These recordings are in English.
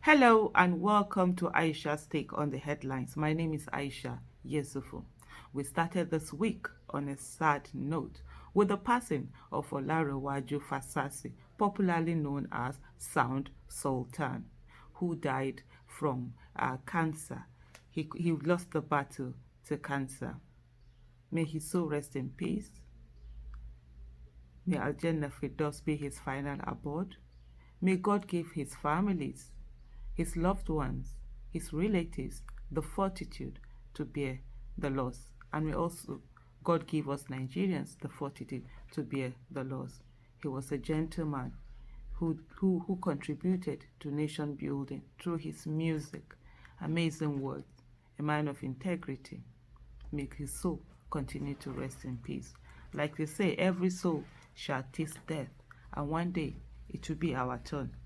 Hello and welcome to Aisha's Take on the Headlines. My name is Aisha Yesufu. We started this week on a sad note with the passing of Olarewaju Fasasi, popularly known as Sound Sultan, who died from cancer. He lost the battle to cancer. May his soul rest in peace. May Al-Jannah Firdaus be his final abode. May God give his families, his loved ones, his relatives, the fortitude to bear the loss. And may also God give us Nigerians the fortitude to bear the loss. He was a gentleman who contributed to nation building through his music, amazing words, a man of integrity. May his soul continue to rest in peace. Like they say, every soul shall taste death, and one day it will be our turn.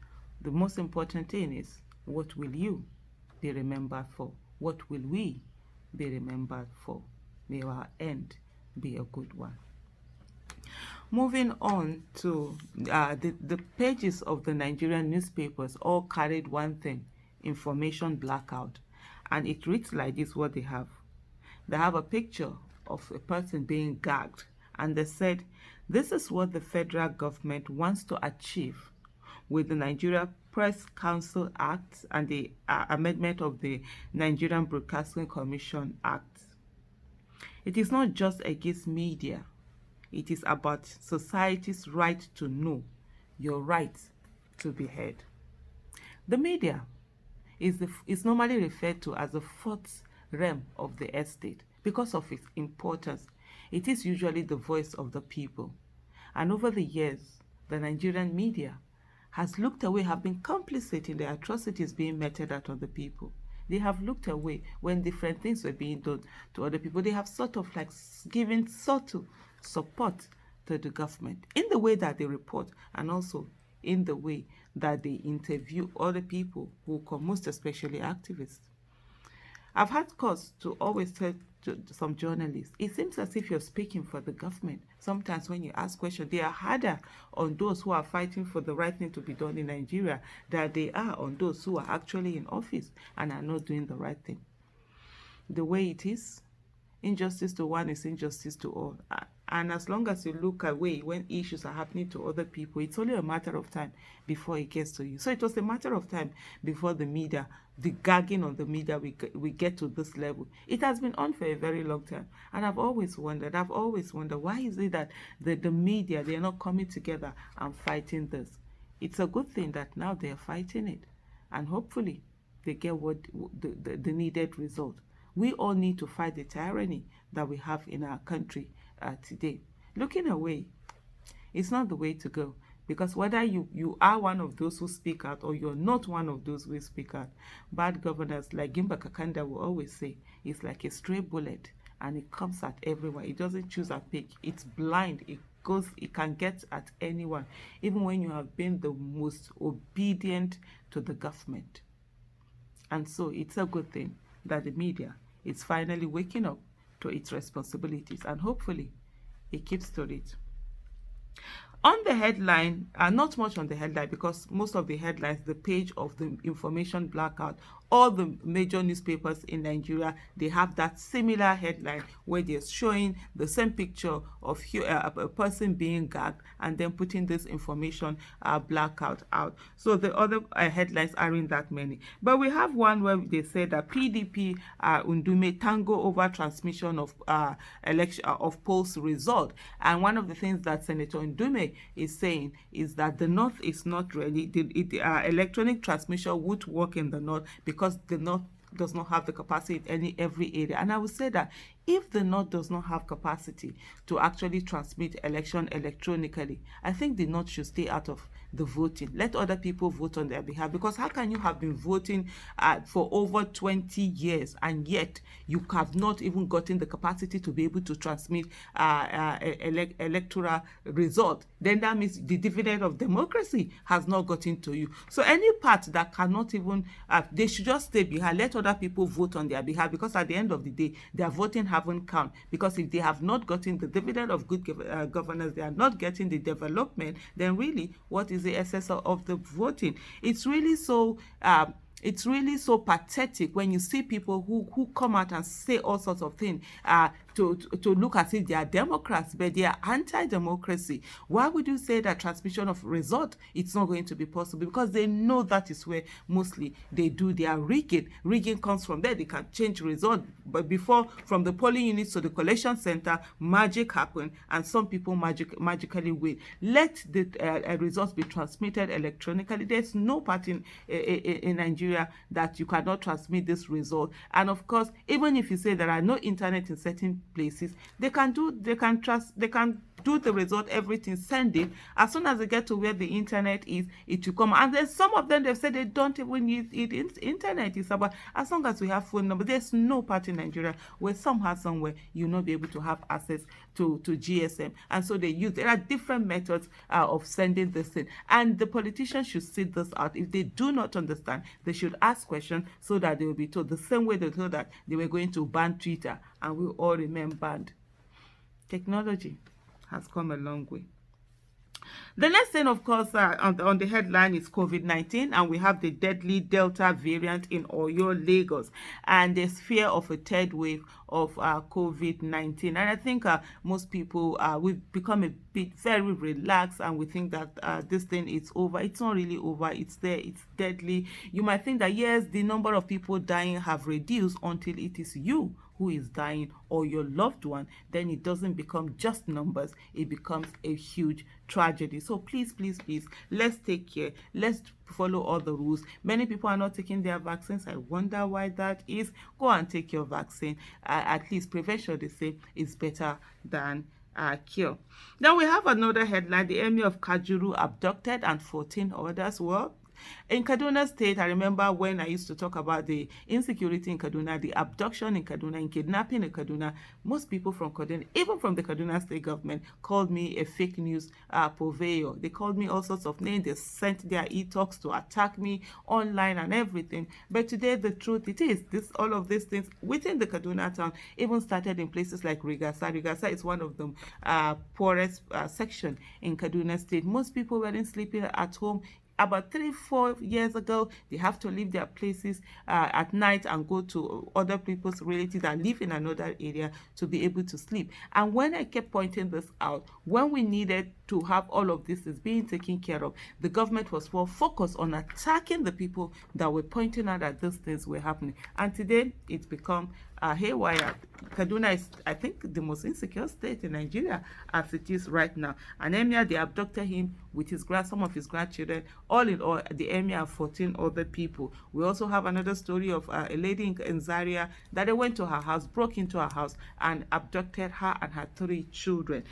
The most important thing is, what will you be remembered for? What will we be remembered for? May our end be a good one. Moving on to the pages of the Nigerian newspapers all carried one thing: information blackout. And it reads like this: what they have. They have a picture of a person being gagged, and they said, this is what the federal government wants to achieve with the Nigeria Press Council Act and the amendment of the Nigerian Broadcasting Commission Act. It is not just against media. It is about society's right to know, your right to be heard. The media is normally referred to as the fourth realm of the estate because of its importance. It is usually the voice of the people. And over the years, the Nigerian media has looked away, have been complicit in the atrocities being meted out of the people. They have looked away when different things were being done to other people. They have sort of like given subtle support to the government in the way that they report, and also in the way that they interview other people who come, most especially activists. I've had cause to always tell to some journalists, it seems as if you're speaking for the government. Sometimes when you ask questions, they are harder on those who are fighting for the right thing to be done in Nigeria than they are on those who are actually in office and are not doing the right thing. The way it is, injustice to one is injustice to all. And as long as you look away when issues are happening to other people, it's only a matter of time before it gets to you. So it was a matter of time before the media, the gagging on the media, we get to this level. It has been on for a very long time. And I've always wondered, why is it that the media, they're not coming together and fighting this? It's a good thing that now they're fighting it. And hopefully they get what the needed result. We all need to fight the tyranny that we have in our country today. Looking away is not the way to go, because whether you are one of those who speak out or you're not one of those who speak out, bad governors, like Gimba Kakanda will always say, it's like a stray bullet and it comes at everyone. It doesn't choose a pick. It's blind. It can get at anyone, even when you have been the most obedient to the government. And so it's a good thing that the media is finally waking up to its responsibilities, and hopefully it keeps to it. On the headline, not much on the headline, because most of the headlines, the page of the information blackout, all the major newspapers in Nigeria, they have that similar headline where they're showing the same picture of a person being gagged and then putting this information blackout out. So the other headlines aren't that many. But we have one where they say that PDP Undume tango over transmission of election of polls result. And one of the things that Senator Undume is saying is that the North is not ready. The electronic transmission would work in the North because the North does not have the capacity in every area. And I would say that if the North does not have capacity to actually transmit election electronically, I think the North should stay out of the voting. Let other people vote on their behalf, because how can you have been voting for over 20 years and yet you have not even gotten the capacity to be able to transmit electoral result? Then that means the dividend of democracy has not gotten to you. So any part that cannot even, they should just stay behind. Let other people vote on their behalf, because at the end of the day, their voting haven't count. Because if they have not gotten the dividend of good governance, they are not getting the development, then really, what is the essence of the voting? It's really so It's really so pathetic when you see people who come out and say all sorts of things to look as if they are Democrats, but they are anti-democracy. Why would you say that transmission of result it's not going to be possible? Because they know that is where mostly they do their rigging. Rigging comes from there. They can change result, but before, from the polling units to the collection center, magic happen, and some people magically win. Let the results be transmitted electronically. There's no part in Nigeria that you cannot transmit this result. And of course, even if you say there are no internet in certain places, they can do the result, everything, send it. As soon as they get to where the internet is, it will come. And then some of them, they've said they don't even use internet. It's about, as long as we have phone number, there's no part in Nigeria where somehow, somewhere, you'll not be able to have access to GSM. And so there are different methods of sending this thing. And the politicians should sit this out. If they do not understand, they should ask questions so that they will be told, the same way they told that they were going to ban Twitter, and we all remain banned. Technology has come a long way. The next thing, of course, on the headline is COVID-19, and we have the deadly Delta variant in Oyo, Lagos, and there's fear of a third wave of COVID-19. And I think most people, we've become a bit very relaxed, and we think that this thing is over. It's not really over. It's there. It's deadly. You might think that, yes, the number of people dying have reduced until it is you who is dying or your loved one. Then it doesn't become just numbers. It becomes a huge tragedy. So please, please, please, let's take care. Let's follow all the rules. Many people are not taking their vaccines. I wonder why that is. Go and take your vaccine. At least prevention, they say, is better than cure. Now we have another headline. The Emir of Kajuru abducted and 14 others were. In Kaduna State, I remember when I used to talk about the insecurity in Kaduna, the abduction in Kaduna, and kidnapping in Kaduna. Most people from Kaduna, even from the Kaduna State government, called me a fake news purveyor. They called me all sorts of names. They sent their e-talks to attack me online and everything. But today, the truth it is, all of these things within the Kaduna town even started in places like Rigasa. Rigasa is one of the poorest section in Kaduna State. Most people weren't sleeping at home. About 3-4 years ago, they have to leave their places at night and go to other people's relatives that live in another area to be able to sleep. And when I kept pointing this out, when we needed to have all of this is being taken care of, the government was more focused on attacking the people that were pointing out that these things were happening. And today, it's become haywire. Kaduna is, I think, the most insecure state in Nigeria as it is right now. And Emir, they abducted him with some of his grandchildren. All in all, the Emir and 14 other people. We also have another story of a lady in Zaria that they went to her house, broke into her house, and abducted her and her 3 children.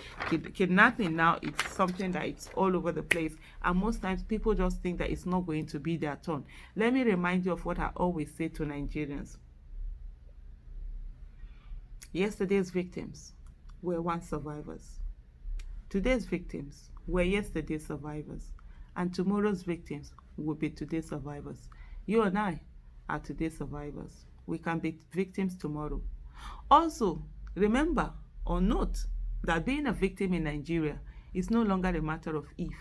Kidnapping now is something that it's all over the place. And most times, people just think that it's not going to be their turn. Let me remind you of what I always say to Nigerians. Yesterday's victims were once survivors. Today's victims were yesterday's survivors. And tomorrow's victims will be today's survivors. You and I are today's survivors. We can be victims tomorrow. Also, remember or note that being a victim in Nigeria is no longer a matter of if.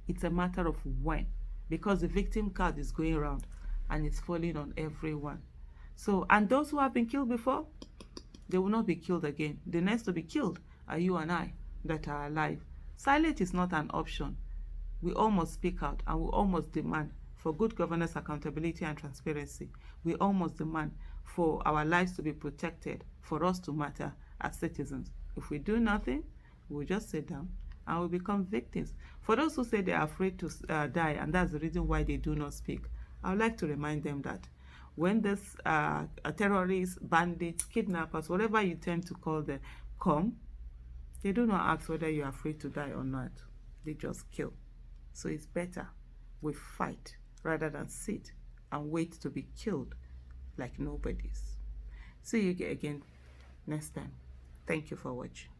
It's a matter of when. Because the victim card is going around and it's falling on everyone. So, and those who have been killed before, they will not be killed again. The next to be killed are you and I that are alive. Silence is not an option. We all must speak out, and we all must demand for good governance, accountability, and transparency. We all must demand for our lives to be protected, for us to matter as citizens. If we do nothing, we'll just sit down and we'll become victims. For those who say they are afraid to die, and that's the reason why they do not speak, I would like to remind them that when this terrorists, bandits, kidnappers, whatever you tend to call them, come, they do not ask whether you're afraid to die or not. They just kill. So it's better we fight rather than sit and wait to be killed like nobody's. See you again next time. Thank you for watching.